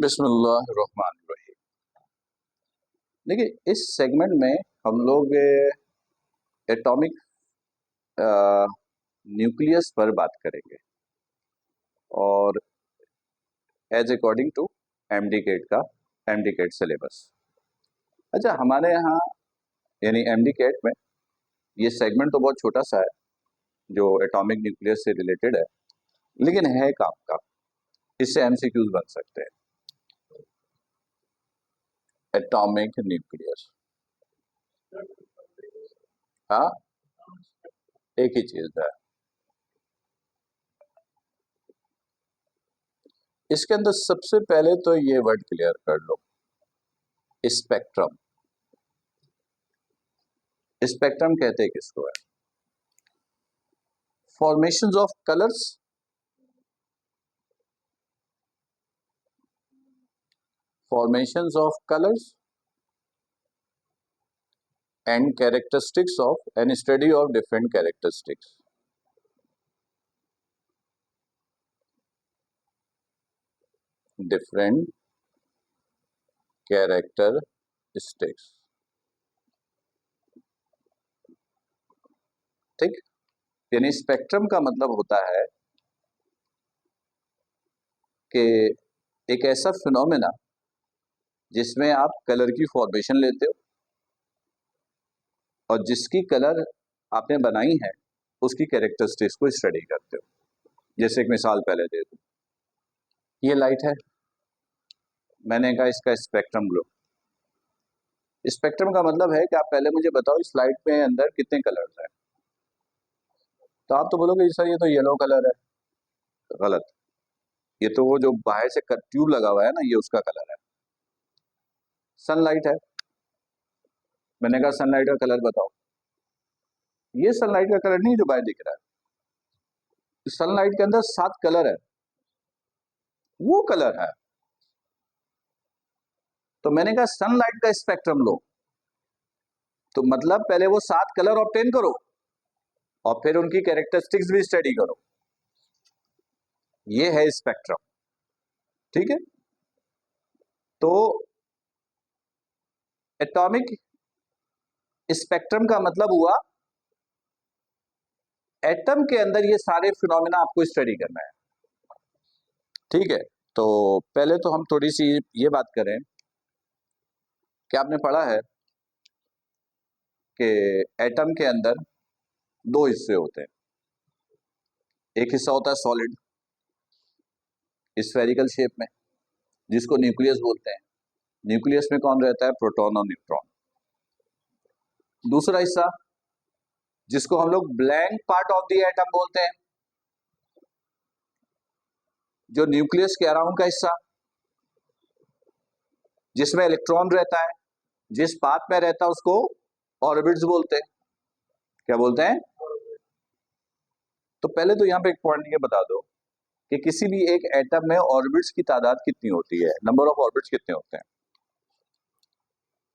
बिस्मिल्लाहिर्रहमानिर्रहीम। देखिए, इस सेगमेंट में हम लोग एटॉमिक न्यूक्लियस पर बात करेंगे और as according to MD CAT syllabus. अच्छा, हमारे यहाँ यानी एमडी कैट में ये सेगमेंट तो बहुत छोटा सा है जो एटॉमिक न्यूक्लियस से रिलेटेड है, लेकिन है काम का। इससे एमसीक्यूज बन सकते हैं। एटॉमिक न्यूक्लियस, हाँ, एक ही चीज है। इसके अंदर सबसे पहले तो ये वर्ड क्लियर कर लो, स्पेक्ट्रम। स्पेक्ट्रम कहते हैं किसको है? Formations of colours, formations of colors and characteristics of and study of different characteristics. Different characteristics. ठीक, यानी स्पेक्ट्रम का मतलब होता है कि एक ऐसा फिनोमेना जिसमें आप कलर की फॉर्मेशन लेते हो और जिसकी कलर आपने बनाई है उसकी कैरेक्टरिस्टिक्स को स्टडी करते हो। जैसे एक मिसाल पहले दे दूं, ये लाइट है, मैंने कहा इसका स्पेक्ट्रम लो। स्पेक्ट्रम का मतलब है कि आप पहले मुझे बताओ इस लाइट में अंदर कितने कलर्स हैं। तो आप तो बोलोगे सर ये तो येलो कलर है। गलत, ये तो वो जो बाहर से ट्यूब लगा हुआ है ना, ये उसका कलर है। सनलाइट है, मैंने कहा सनलाइट का कलर बताओ। ये सनलाइट का कलर नहीं जो बाहर दिख रहा है। सनलाइट के अंदर 7 कलर है, वो कलर है। तो मैंने कहा सनलाइट का स्पेक्ट्रम लो, तो मतलब पहले वो 7 कलर ऑब्टेन करो और फिर उनकी कैरेक्टरिस्टिक्स भी स्टडी करो। ये है स्पेक्ट्रम, ठीक है। तो एटॉमिक स्पेक्ट्रम का मतलब हुआ एटम के अंदर ये सारे फिनोमेना आपको स्टडी करना है, ठीक है। तो पहले तो हम थोड़ी सी ये बात करें कि आपने पढ़ा है कि एटम के अंदर 2 हिस्से होते हैं। एक हिस्सा होता है सॉलिड, स्फेरिकल शेप में, जिसको न्यूक्लियस बोलते हैं। न्यूक्लियस में कौन रहता है? प्रोटॉन और न्यूट्रॉन। दूसरा हिस्सा जिसको हम लोग blank part of the atom बोलते हैं, जो न्यूक्लियस के अराउंड का हिस्सा, जिसमें इलेक्ट्रॉन रहता है, जिस पाथ में रहता है उसको ऑर्बिट्स बोलते हैं। क्या बोलते हैं? तो पहले तो यहां पे एक पॉइंट ये बता दो कि किसी भी एक एटम में ऑर्बिट्स की तादाद कितनी होती है, नंबर ऑफ ऑर्बिट्स कितने होते हैं।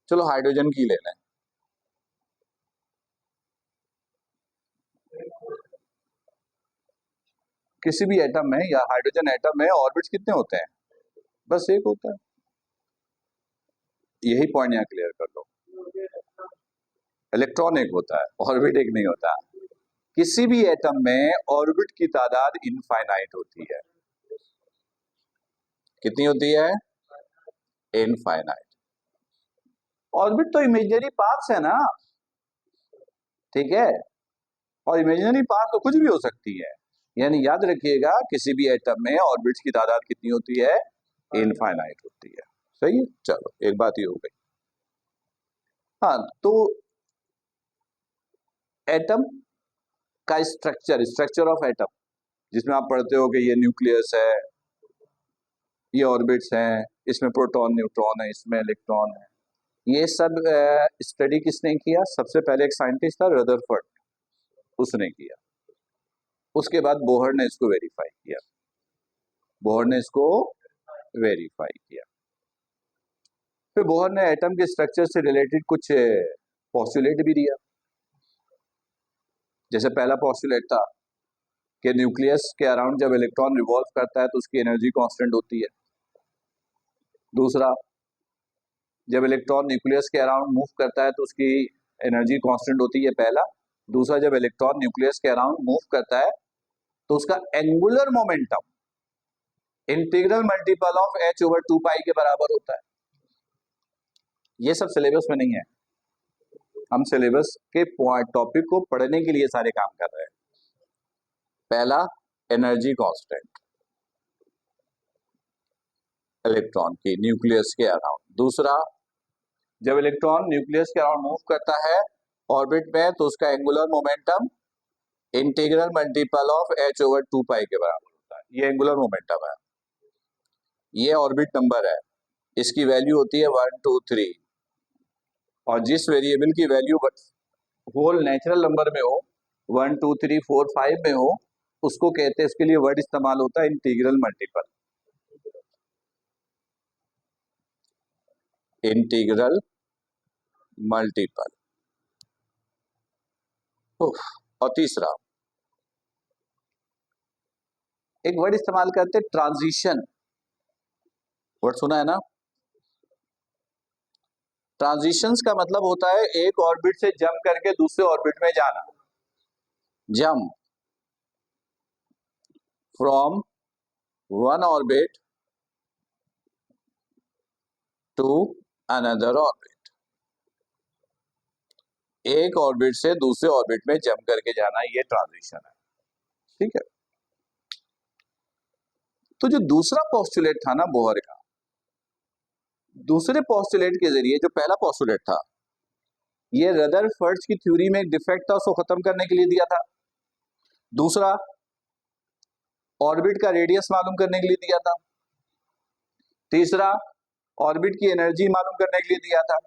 चलो हाइड्रोजन की ले लें, किसी भी एटम में या हाइड्रोजन एटम में ऑर्बिट्स कितने होते हैं? बस एक होता है। यही पॉइंट यहां क्लियर कर लो, इलेक्ट्रॉन एक होता है, ऑर्बिट एक नहीं होता। किसी भी एटम में ऑर्बिट की तादाद इनफाइनाइट होती है। कितनी होती है? इनफाइनाइट। ऑर्बिट तो इमेजिनरी पाथ्स है ना, ठीक है। और इमेजिनरी पाथ तो कुछ भी हो सकती है, यानी याद रखिएगा किसी भी एटम में ऑर्बिट्स की तादाद कितनी होती है? इनफाइनाइट होती है। सही है, चलो एक बात ये हो गई। हाँ, तो एटम का स्ट्रक्चर ऑफ एटम, जिसमें आप पढ़ते हो कि ये न्यूक्लियस है, ये ऑर्बिट्स हैं, इसमें प्रोटॉन न्यूट्रॉन है, इसमें इलेक्ट्रॉन है। ये सब स्टडी किसने किया? सबसे पहले एक साइंटिस्ट था रदरफोर्ड, उसने किया। उसके बाद बोहर ने इसको वेरीफाई किया। बोहर ने इसको वेरीफाई किया। फिर बोहर ने एटम के स्ट्रक्चर से रिलेटेड कुछ पॉस्टुलेट भी दिया। जैसे पहला पॉस्टुलेट था कि न्यूक्लियस के अराउंड जब इलेक्ट्रॉन रिवॉल्व करता है तो उसकी एनर्जी कांस्टेंट होती है। दूसरा, जब इलेक्ट्रॉन न्यूक्लियस के अराउंड मूव करता है तो उसकी एनर्जी कांस्टेंट होती है, पहला। दूसरा, जब इलेक्ट्रॉन न्यूक्लियस के अराउंड मूव करता है तो उसका angular momentum integral multiple of h over 2 पाई के बराबर होता है। ये सब सिलेबस में नहीं है, हम सिलेबस के टॉपिक को पढ़ने के लिए सारे काम कर रहे हैं। पहला, एनर्जी कांस्टेंट इलेक्ट्रॉन की न्यूक्लियस के अराउंड। दूसरा, जब इलेक्ट्रॉन न्यूक्लियस के अराउंड मूव करता है ऑर्बिट में तो उसका angular momentum integral multiple of h over 2 पाई के बराबर होता है। ये एंगुलर मोमेंटम है, ये ऑर्बिट नंबर है, इसकी वैल्यू होती है 1 2 3। और जिस वेरिएबल की वैल्यू होल नेचुरल नंबर में हो, 1 2 3 4 5 में हो, उसको कहते हैं, इसके लिए वर्ड इस्तेमाल होता है इंटीग्रल मल्टीपल। Integral multiple. और तीसरा, एक वर्ड इस्तेमाल करते हैं ट्रांजिशन। वर्ड सुना है ना? ट्रांजिशंस का मतलब होता है एक ऑर्बिट से जंप करके दूसरे ऑर्बिट में जाना। Jump from one orbit to another orbit. एक ऑर्बिट से दूसरे ऑर्बिट में जंप करके जाना, ये ट्रांजिशन है। ठीक है। तो जो दूसरा पोस्टुलेट था ना बोहर का, दूसरे पोस्टुलेट के जरिए, जो पहला पोस्टुलेट था, ये रदरफोर्ड की थ्योरी में एक डिफेक्ट था, उसको खत्म करने के लिए दिया था। दूसरा, ऑर्बिट का रेडियस मालूम करने के लिए दिया था। तीसरा, ऑर्बिट की एनर्जी मालूम करने के लिए दिया था।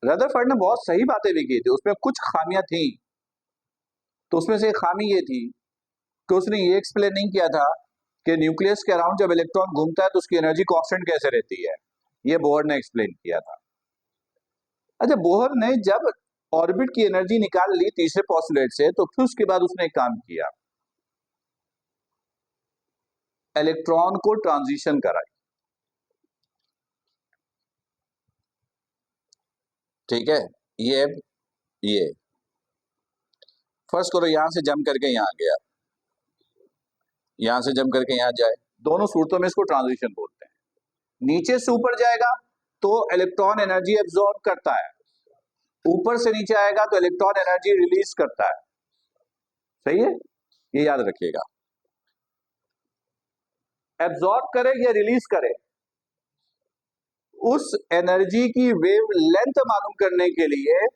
रदरफोर्ड ने बहुत सही बातें भी की थी, उसमें कुछ खामियां थी। तो उसमें से एक खामी ये थी कि उसने ये एक्सप्लेन नहीं किया था कि न्यूक्लियस के अराउंड जब इलेक्ट्रॉन घूमता है तो उसकी एनर्जी कांस्टेंट कैसे रहती है। ये बोहर ने एक्सप्लेन किया था। अच्छा, बोहर ने जब ऑर्बिट की एनर्जी निकाल ली तीसरे पोस्टुलेट से, तो फिर उसके बाद उसने एक काम किया, इलेक्ट्रॉन को ट्रांजिशन कराई। ठीक है। ये फर्स्ट करो, यहां से जंप करके यहां गया, यहां से जंप करके यहां जाए, दोनों सूरतों में इसको ट्रांजिशन बोलते हैं। नीचे से ऊपर जाएगा तो इलेक्ट्रॉन एनर्जी एब्जॉर्ब करता है, ऊपर से नीचे आएगा तो इलेक्ट्रॉन एनर्जी रिलीज करता है। सही है, ये याद रखिएगा। एब्जॉर्ब करे या रिलीज करे, उस एनर्जी की वेव लेंथ मालूम करने के लिए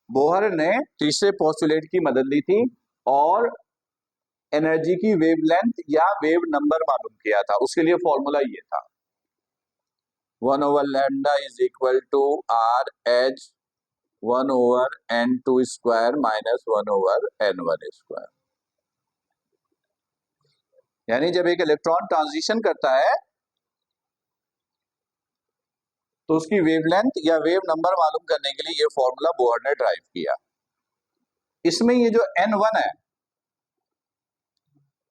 बोहर ने तीसरे पोस्टुलेट की मदद ली थी और एनर्जी की वेव लेंथ या वेव नंबर मालूम किया था। उसके लिए फॉर्मूला ये था, 1 over lambda is equal to R H 1 over n2 square minus 1 over n1 square. यानी जब एक इलेक्ट्रॉन ट्रांजिशन करता है तो उसकी वेवलेंथ या वेव नंबर मालूम करने के लिए ये फॉर्मूला बोहर ने ड्राइव किया। इसमें ये जो n1 है,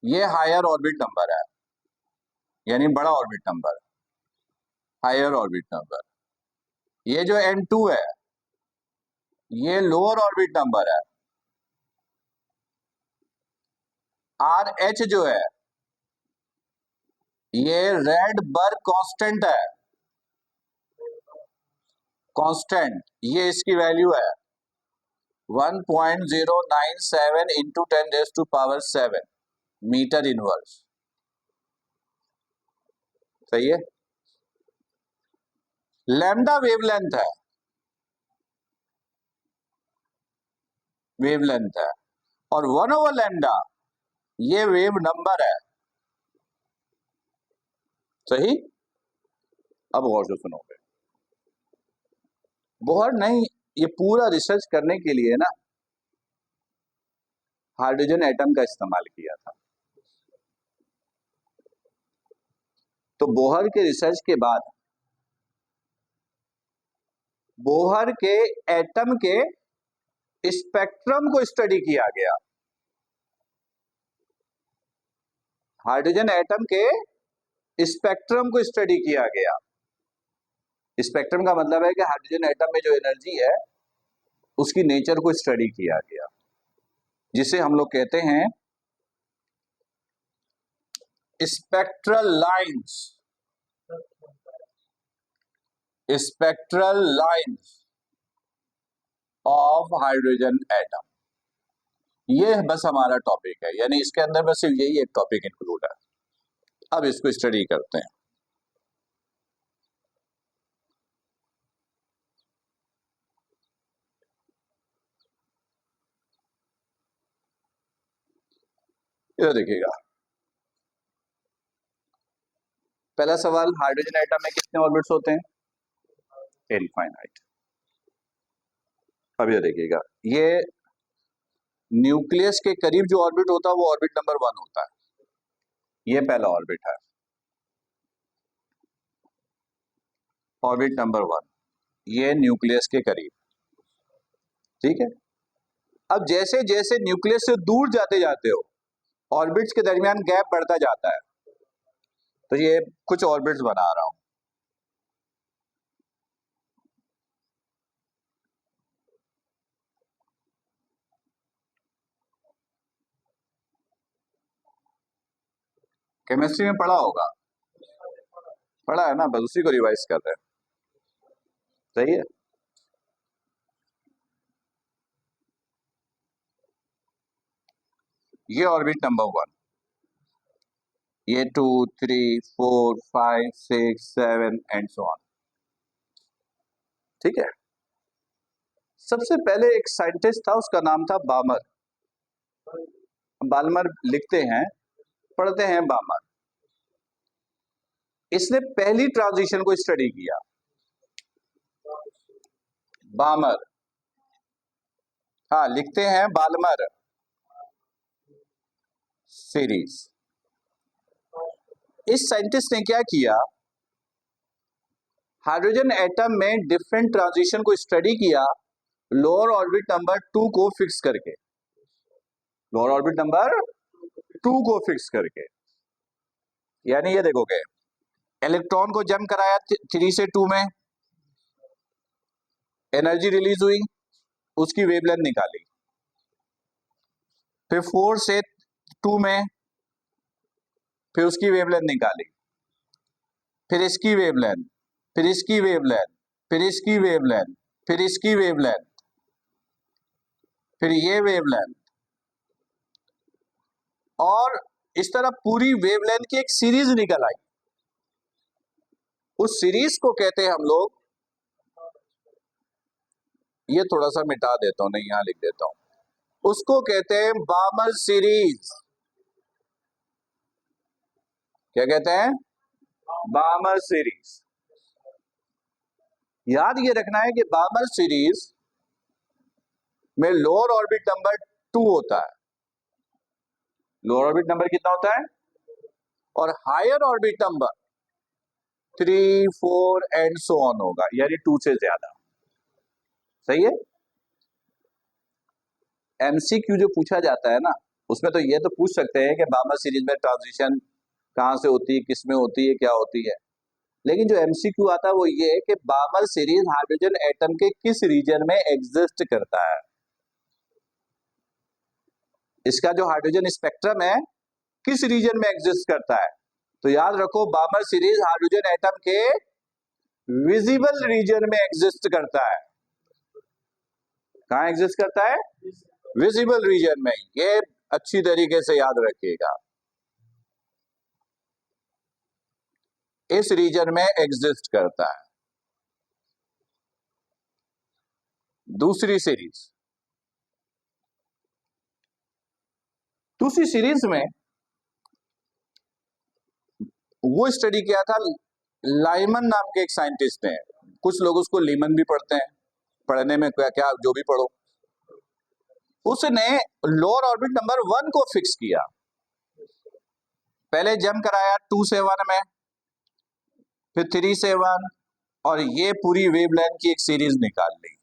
ये हायर ऑर्बिट नंबर है, यानी बड़ा orbit number, higher orbit number. ये जो n2 है, ये लोअर ऑर्बिट नंबर है। आर एच जो है, ये रेडबर्ग कांस्टेंट है, कांस्टेंट, ये इसकी वैल्यू है 1.097 इंटू 10⁻⁷ मीटर इनवर्स। सही है। लैम्डा वेवलेंथ है, वेवलेंथ है, और 1 ओवर लैम्डा ये वेव नंबर है। सही। अब गौर से सुनोगे, बोहर ने ये पूरा रिसर्च करने के लिए ना हाइड्रोजन एटम का इस्तेमाल किया था। तो बोहर के रिसर्च के बाद बोहर के एटम के स्पेक्ट्रम को स्टडी किया गया। हाइड्रोजन एटम के स्पेक्ट्रम को स्टडी किया गया। स्पेक्ट्रम का मतलब है कि हाइड्रोजन एटम में जो एनर्जी है उसकी नेचर को स्टडी किया गया, जिसे हम लोग कहते हैं spectral lines. Spectral lines of hydrogen atom, ये बस हमारा टॉपिक है, यानी इसके अंदर बस यही एक टॉपिक इंक्लूड है। अब इसको स्टडी करते हैं। ये देखिएगा, पहला सवाल, हाइड्रोजन एटम में कितने ऑर्बिट्स होते हैं? इनफाइनाइट। अब ये देखिएगा, ये न्यूक्लियस के करीब जो ऑर्बिट होता है वो ऑर्बिट नंबर 1 होता है। ये पहला ऑर्बिट है, ऑर्बिट नंबर 1, ये न्यूक्लियस के करीब। ठीक है, अब जैसे जैसे न्यूक्लियस से दूर जाते जाते हो ऑर्बिट्स के दरमियान गैप बढ़ता जाता है, तो ये कुछ ऑर्बिट्स बना रहा हूं। केमिस्ट्री में पढ़ा होगा, पढ़ा है ना, बस उसी को रिवाइज कर रहे हैं। सही है। ये ऑर्बिट नंबर 1, ये 2 3 4 5 6 7 एंड सो ऑन। ठीक है, सबसे पहले एक साइंटिस्ट था, उसका नाम था बामर। बाल्मर लिखते हैं, पढ़ते हैं बामर। इसने पहली ट्रांजिशन को स्टडी किया, बामर। हाँ, लिखते हैं बाल्मर सीरीज। इस साइंटिस्ट ने क्या किया, हाइड्रोजन एटम में डिफरेंट ट्रांजिशन को स्टडी किया, लोअर ऑर्बिट नंबर 2 को फिक्स करके, लोअर ऑर्बिट नंबर 2 को फिक्स करके। यानी ये देखोगे, इलेक्ट्रॉन को जंप कराया 3 से 2 में, एनर्जी रिलीज हुई, उसकी वेवलेंथ निकाली। फिर 4 से 2 में, फिर उसकी वेवलेंथ निकाली। फिर इसकी वेवलेंथ, फिर इसकी वेवलेंथ, फिर इसकी वेवलेंथ, फिर इसकी वेवलेंथ, फिर ये वेवलेंथ, और इस तरह पूरी वेवलेंथ की एक सीरीज निकल आई। उस सीरीज को कहते हैं हम लोग, ये थोड़ा सा मिटा देता हूं, नहीं यहां लिख देता हूं, उसको कहते हैं बामर सीरीज। क्या कहते हैं? बामर सीरीज। याद ये रखना है कि बामर सीरीज में लोअर ऑर्बिट नंबर 2 होता है। लोअर ऑर्बिट नंबर कितना होता है? और higher orbit number 3 4 and so on होगा, यानी 2 से ज्यादा। सही है। एमसीक्यू जो पूछा जाता है ना, उसमें तो ये तो पूछ सकते हैं कि बामर सीरीज में ट्रांजिशन कहां से होती है, किस में होती है, क्या होती है, लेकिन जो एमसीक्यू आता है वो ये है कि बामर सीरीज हाइड्रोजन एटम के किस रीजन में एग्जिस्ट करता है। इसका जो हाइड्रोजन स्पेक्ट्रम है किस रीजन में एग्जिस्ट करता है, तो याद रखो बामर सीरीज हाइड्रोजन एटम के विजिबल रीजन में एग्जिस्ट करता है। कहां एग्जिस्ट करता है? विजिबल रीजन में। ये अच्छी तरीके से याद रखिएगा, इस रीजन में एग्जिस्ट करता है। दूसरी सीरीज, दूसरी सीरीज में वो स्टडी किया था लाइमन नाम के एक साइंटिस्ट ने। कुछ लोग उसको लीमन भी पढ़ते हैं, पढ़ने में क्या क्या जो भी पढ़ो। उसने लोअर ऑर्बिट नंबर 1 को फिक्स किया, पहले जंप कराया 2 से 1 में, फिर 3 से 1, और ये पूरी वेवलेंथ की एक सीरीज निकाल ली।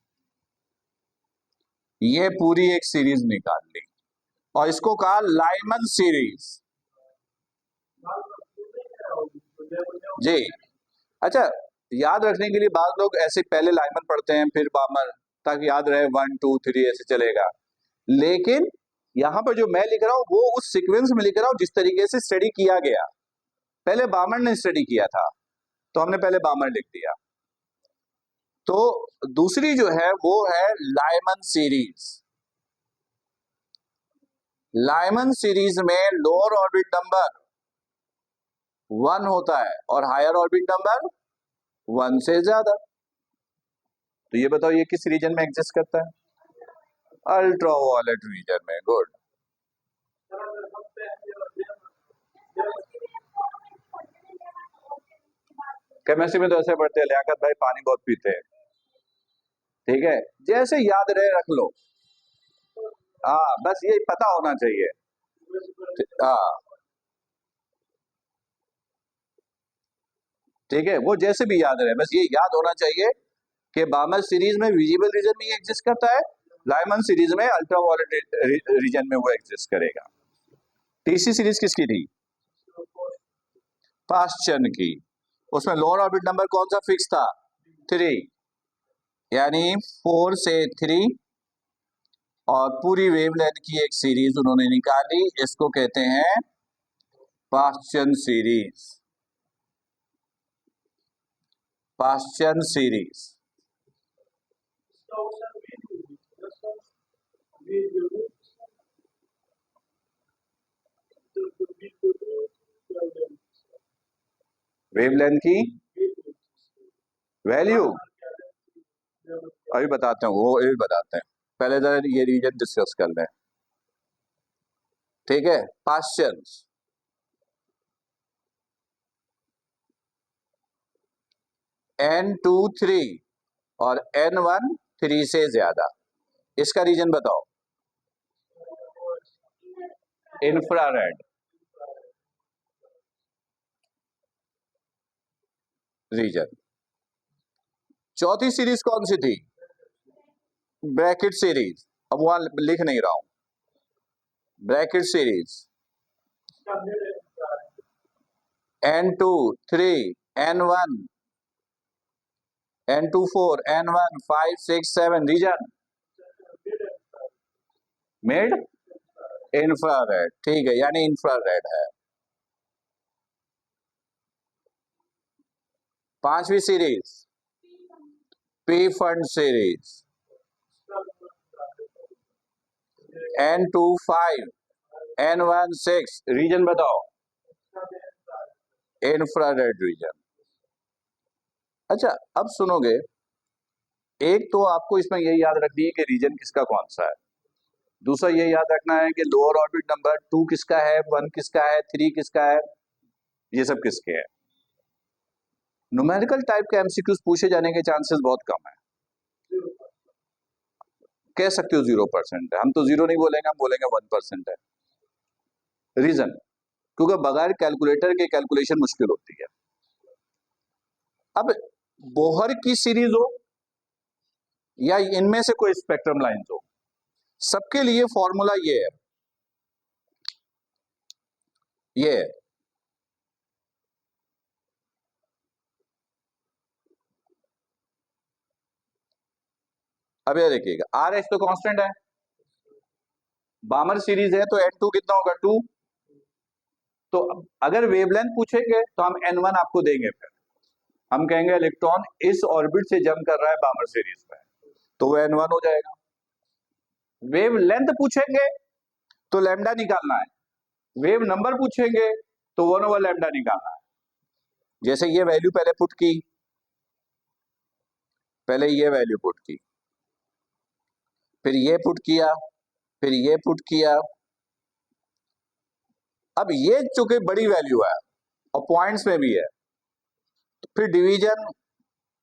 ये पूरी एक सीरीज निकाल ली और इसको कहा लाइमन सीरीज। जी। अच्छा, याद रखने के लिए बाद लोग ऐसे पहले लाइमन पढ़ते हैं फिर बामर, ताकि याद रहे 1 2 3 ऐसे चलेगा। लेकिन यहाँ पर जो मैं लिख रहा हूँ वो उस सीक्वेंस में लिख रहा हूँ जिस तरीके से स्टडी किया गया। पहले बामर ने स्टडी किया था तो हमने पहले बामर लिख दिया। तो दूसरी जो है वो है लाइमन सीरीज। लाइमन सीरीज में लोअर ऑर्बिट नंबर 1 होता है और हायर ऑर्बिट नंबर 1 से ज्यादा। तो ये बताओ ये किस रीजन में एग्जिस्ट करता है? अल्ट्रावायलेट रीजन में। गुड। केमिस्ट्री में तो ऐसे पढ़ते हैं लियाकत भाई, पानी बहुत पीते हैं। ठीक है, जैसे याद रहे रख लो। हाँ, बस ये पता होना चाहिए। हाँ ठीक है, वो जैसे भी याद रहे, बस ये याद होना चाहिए कि बामर सीरीज में विजिबल रीजन में एग्जिस्ट करता है, लाइमन सीरीज में अल्ट्रावायलेट रीजन में वो एग्जिस्ट करेगा। टीसी सीरीज किसकी थी? पास्चन की। उसमें लोअर ऑर्बिट नंबर कौन सा फिक्स था? 3, यानी 4 से 3, और पूरी वेवलेंथ की एक सीरीज उन्होंने निकाली, इसको कहते हैं Paschen series. Paschen series. Wavelength की वैल्यू अभी बताते हैं, वो अभी बताते हैं, पहले जरा ये रीजन डिस्कस कर लें। ठीक है, पास्चन N2 3 और N1 3 से ज्यादा, इसका रीजन बताओ। Infrared reason. चौथी सीरीज कौन सी थी? Brackett series. अब वहां लिख नहीं रहा हूं। Brackett series N2 3 N1 N2 4 N1 5 6 7 region mid infrared. ठीक है, यानी इंफ्रारेड है। पांचवी series Pfund series N2 5 N1 6 region बताओ। Infrared region. अच्छा, अब सुनोगे, एक तो आपको इसमें ये याद रखनी है कि रीजन किसका कौन सा है। दूसरा ये याद रखना है कि लोअर ऑर्बिट नंबर 2 किसका है, 1 किसका है, 3 किसका है, ये सब किसके हैं। न्यूमेरिकल टाइप के एमसीक्यूज पूछे जाने के चांसेस बहुत कम है। कह सकते हो 0% है, हम तो 0 नहीं बोलेंगे, हम बोलेंगे 1% है। रीजन, क्योंकि बगैर कैलकुलेटर के कैलकुलेशन मुश्किल होती है। अब बोहर की सीरीज हो या इनमें से कोई स्पेक्ट्रम लाइन हो, सबके लिए फॉर्मूला ये है, ये है। अब ये देखिएगा, आर एच तो कांस्टेंट है, बामर सीरीज है तो N2 कितना होगा? 2। तो अगर वेवलेंथ पूछेंगे तो हम N1 आपको देंगे, फिर हम कहेंगे इलेक्ट्रॉन इस ऑर्बिट से जंप कर रहा है बामर सीरीज में, तो वो N1 हो जाएगा। वेव लेंथ पूछेंगे तो लैम्डा निकालना है, वेव नंबर पूछेंगे तो 1/लैम्डा निकालना है। जैसे ये वैल्यू पहले पुट की, पहले ये वैल्यू पुट की, फिर ये पुट किया, फिर ये पुट किया। अब ये चूंकि बड़ी वैल्यू है और पॉइंट्स में भी है, तो फिर डिवीजन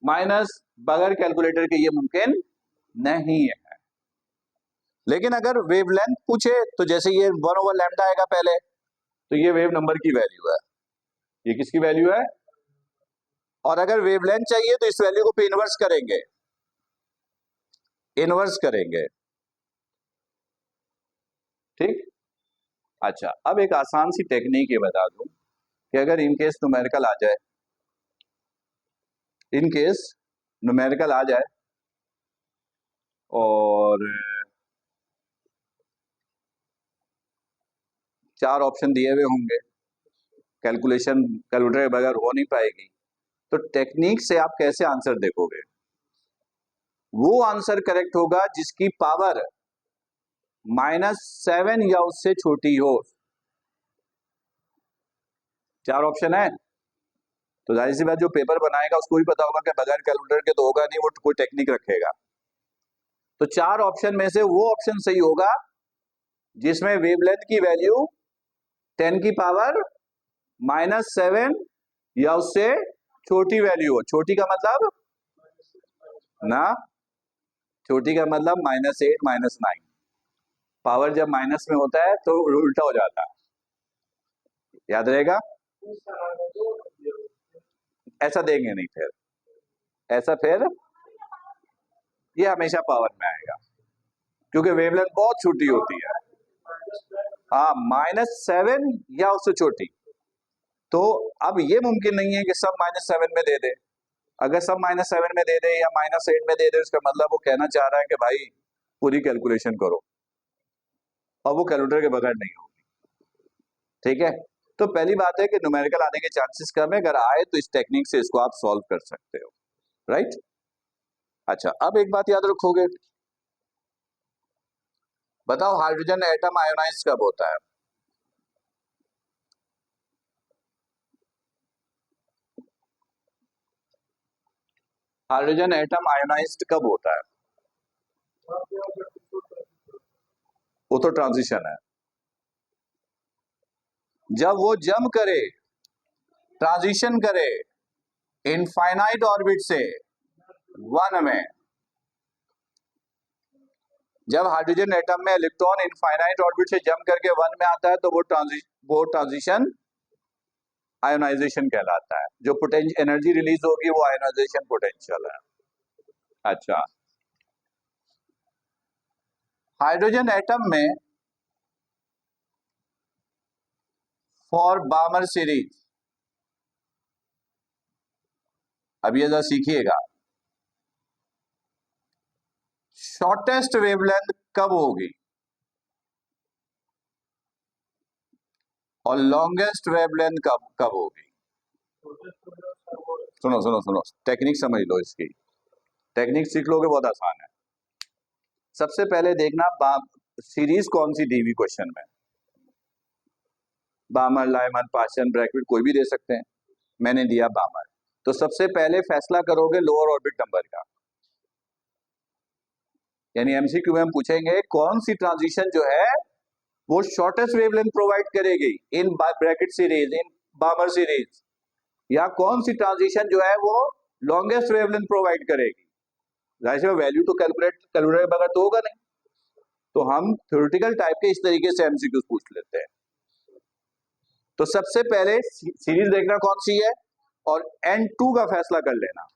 माइनस बगैर कैलकुलेटर के ये मुमकिन नहीं है। लेकिन अगर वेवलेंथ पूछे तो जैसे ये 1/लैम्डा आएगा पहले, तो ये वेव नंबर की वैल्यू है, ये किसकी वैल्यू है? और अगर वेवलेंथ चाहिए तो इस वैल्यू को पे इनवर्स करेंगे, इनवर्स करेंगे। ठीक। अच्छा, अब एक आसान सी टेक्निक ये बता दूं कि अगर इनकेस न्यूमेरिकल आ जाए इन केस न्यूमेरिकल आ जाए और 4 ऑप्शन दिए हुए होंगे, कैलकुलेशन कैलकुलेटर के बगैर हो नहीं पाएगी, तो टेक्निक से आप कैसे आंसर देखोगे? वो आंसर करेक्ट होगा जिसकी पावर -7 या उससे छोटी हो। 4 ऑप्शन है, तो जाहिर सी बात जो पेपर बनाएगा उसको भी पता होगा कि बगैर कैलकुलेटर के तो होगा नहीं, वो कोई टेक्निक रखेगा। तो 4 ऑप्शन में से वो ऑप्शन सही होगा जिसमें वेवलेंथ की वैल्यू 10 की पावर -7 या उससे छोटी वैल्यू हो। छोटी का मतलब ना, छोटी का मतलब -8 -9। पावर जब माइनस में होता है तो उल्टा हो जाता है, याद रहेगा। ऐसा देंगे नहीं, फिर ऐसा फिर ये हमेशा पावर में आएगा क्योंकि वेवलेंथ बहुत छोटी होती है। हाँ, -7 या उससे छोटी। तो अब ये मुमकिन नहीं है कि सब -7 में दे दे। अगर सब -7 में दे दे या -8 में दे दे, उसका मतलब वो कहना चाह रहा है कि भाई पूरी कैलकुलेशन करो, और वो कैलकुलेटर के बगैर नहीं होगी। ठीक है, तो पहली बात है कि न्यूमेरिकल आने के चांसेस कम है, अगर आए तो इस टेक्निक से इसको आप सॉल्व कर सकते हो, राइट। अच्छा, अब एक बात याद रखोगे, बताओ हाइड्रोजन एटम आयोनाइज कब होता है? हाइड्रोजन एटम आयोनाइज्ड कब होता है? वो तो ट्रांजिशन है। जब वो जम करे, ट्रांजिशन करे इनफाइनाइट ऑर्बिट से 1 में, जब हाइड्रोजन एटम में इलेक्ट्रॉन इनफाइनाइट ऑर्बिट से जम करके 1 में आता है तो वो ट्रांजिशन आयोनाइजेशन कहलाता है। जो पोटेंशियल एनर्जी रिलीज होगी वो आयोनाइजेशन पोटेंशियल है। अच्छा, हाइड्रोजन एटम में फॉर बामर सीरीज, अब ये जरा सीखिएगा, शॉर्टेस्ट वेवलेंथ कब होगी और लॉन्गेस्ट वेवलेंथ कब कब होगी? सुनो सुनो सुनो, टेक्निक समझ लो इसकी, टेक्निक सीख लोगे बहुत आसान है। सबसे पहले देखना सीरीज कौन सी दी हुई क्वेश्चन में, बामर, लाइमर, पाशन, ब्रैकेट कोई भी दे सकते हैं, मैंने दिया बामर। तो सबसे पहले फैसला करोगे लोअर ऑर्बिट नंबर का, यानी एमसीक्यू में हम पूछेंगे कौन सी ट्रांजिशन जो है वो शॉर्टेस्ट वेवलेंथ प्रोवाइड करेगी in Brackett series, in बामर series, या कौन सी ट्रांजिशन जो है वो लॉन्गेस्ट वेवलेंथ प्रोवाइड करेगी। जाहिर है वैल्यू तो कैलकुलेटर के बगैर तो होगा नहीं, तो हम थ्योरेटिकल टाइप के इस तरीके से एमसीक्यूज पूछ लेते हैं। तो सबसे पहले सीरीज देखना कौन सी है और N2 का फैसला कर लेना।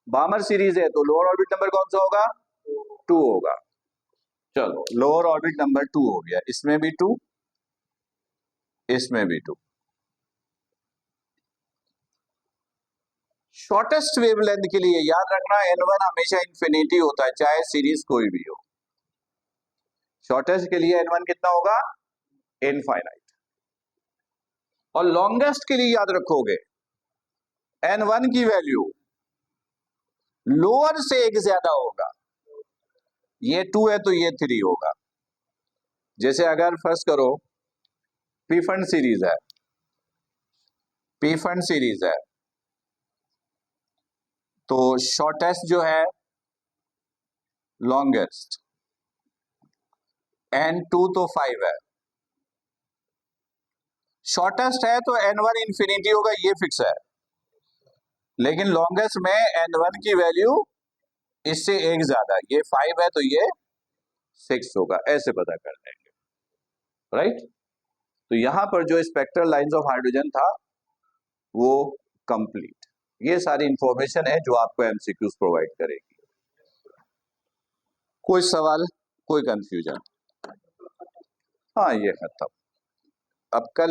बामर सीरीज है तो लोअर ऑर्बिट नंबर कौन सा होगा? 2 होगा। चलो, लोअर ऑर्बिट नंबर 2 हो गया, इसमें भी 2, इसमें भी 2। शॉर्टेस्ट वेवलेंथ के लिए याद रखना N1 हमेशा इंफिनिटी होता है, चाहे सीरीज कोई भी हो। शॉर्टेस्ट के लिए N1 कितना होगा? इनफाइनाइट। और लॉन्गेस्ट के लिए याद रखोगे N1 की वैल्यू लोअर से एक ज्यादा होगा, ये 2 है तो ये 3 होगा। जैसे अगर फर्स्ट करो पी फंड सीरीज है, पी फंड सीरीज है तो शॉर्टेस्ट जो है लॉन्गेस्ट, N2 तो 5 है, शॉर्टेस्ट है तो N1 इंफिनिटी होगा, ये फिक्स है, लेकिन लॉन्गेस्ट में N1 की वैल्यू इससे एक ज्यादा, ये 5 है तो ये 6 होगा, ऐसे पता कर लेंगे, राइट। तो यहां पर जो स्पेक्ट्रल लाइंस ऑफ हाइड्रोजन था वो कंप्लीट, ये सारी इंफॉर्मेशन है जो आपको एमसीक्यूज प्रोवाइड करेगी। कोई सवाल, कोई कंफ्यूजन? हाँ, ये खत्म। अब कल